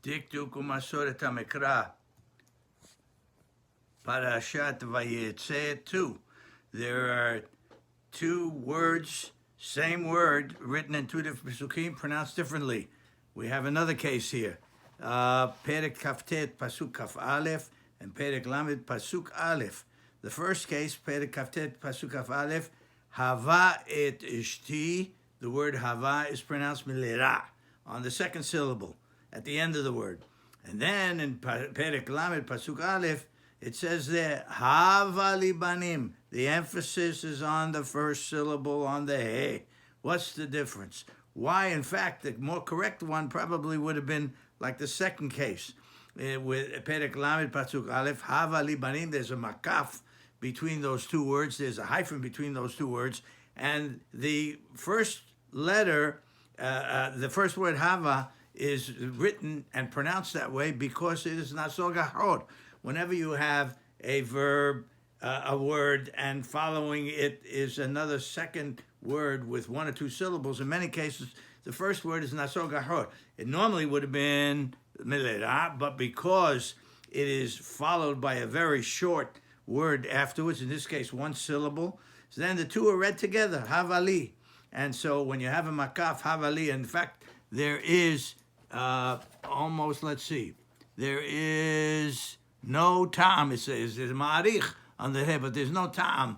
Dikduk umasoret hamikra. Parashat Vayetze 2. There are two words, same word, written in two different pasukim, pronounced differently. We have another case here. Perek Kaftet Pasuk Kaf Aleph and Perek Lamed Pasuk Aleph. The first case, Perek Kaftet Pasuk Kaf Aleph, Hava et ishti. The word Hava is pronounced milera on the second syllable at the end of the word. And then in Perek Lamed Pasuk Aleph, it says there, Hava libanim. The emphasis is on the first syllable, on the he. What's the difference? Why, in fact, the more correct one probably would have been like the second case. With Perek Lamed Pasuk Aleph, Hava libanim, there's a makaf between those two words. There's a hyphen between those two words. And the first letter, the first word Hava, is written and pronounced that way because it is naso gahod. Whenever you have a verb, a word, and following it is another second word with one or two syllables, in many cases, the first word is naso gahod. It normally would have been milera, but because it is followed by a very short word afterwards, in this case, one syllable, so then the two are read together, havali. And so when you have a makaf, havali, in fact, there is there is no ta'am, it says, there's ma'arich on the head, but there's no ta'am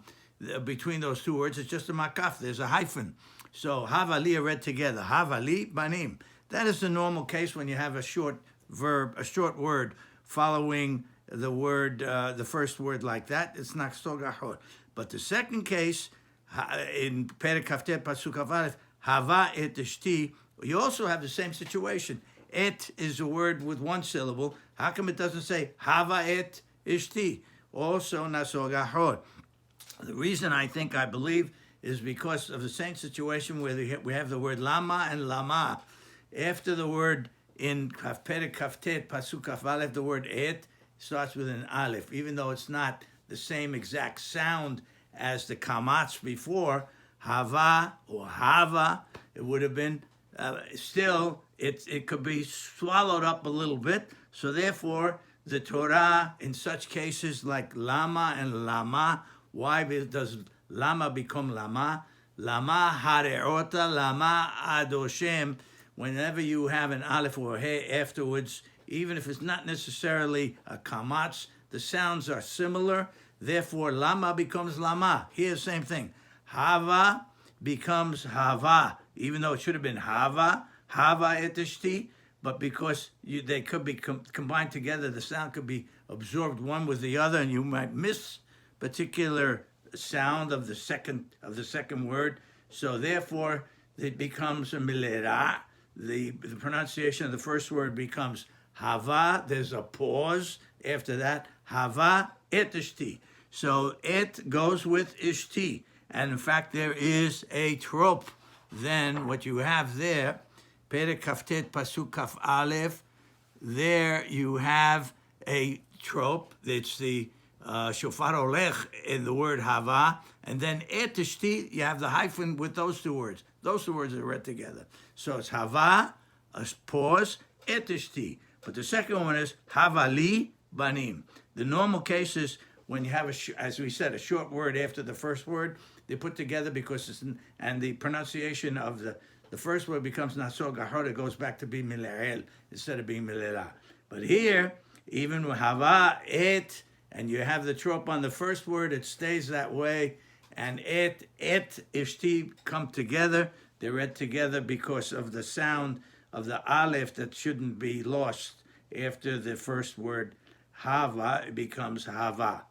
between those two words. It's just a makaf, there's a hyphen. So havali are read together, havali banim. That is the normal case when you have a short verb, a short word following the word, the first word like that. It's not stogahot. But the second case, in Perek Kaftet Pasuk Aleph, Hava et ishti, you also have the same situation. Et is a word with one syllable. How come it doesn't say Hava et ishti? Also naso gahod. The reason I believe, is because of the same situation where we have the word lama and lama. After the word in Perek Kaftet Pasuk Aleph, the word et starts with an aleph, even though it's not the same exact sound as the kamatz before, hava or hava, it would have been, still, it could be swallowed up a little bit. So therefore, the Torah, in such cases like lama and lama, why does lama become lama? Lama hareota, lama adoshem. Whenever you have an aleph or a he afterwards, even if it's not necessarily a kamatz, the sounds are similar. Therefore, lama becomes lama. Here, the same thing. Hava becomes hava, even though it should have been hava et ishti, but because they could be combined together, the sound could be absorbed one with the other, and you might miss particular sound of the second word. So therefore, it becomes a milera. The pronunciation of the first word becomes hava. There's a pause after that. Hava et ishti. So et goes with ishti. And in fact, there is a trope. Then what you have there, Perek Kaftet Pasuk Kaf Aleph, there you have a trope. It's the shofar olech in the word hava. And then et ishti, you have the hyphen with those two words. Those two words are read together. So it's hava, a pause, et ishti. But the second one is havali banim. The normal case is when you have, as we said, a short word after the first word, they put together because and the pronunciation of the first word becomes naso gahod, it goes back to being milerel instead of being milera. But here, even with hava, et, and you have the trope on the first word, it stays that way, and et, ishti come together. They're read together because of the sound of the aleph that shouldn't be lost after the first word hava, it becomes hava.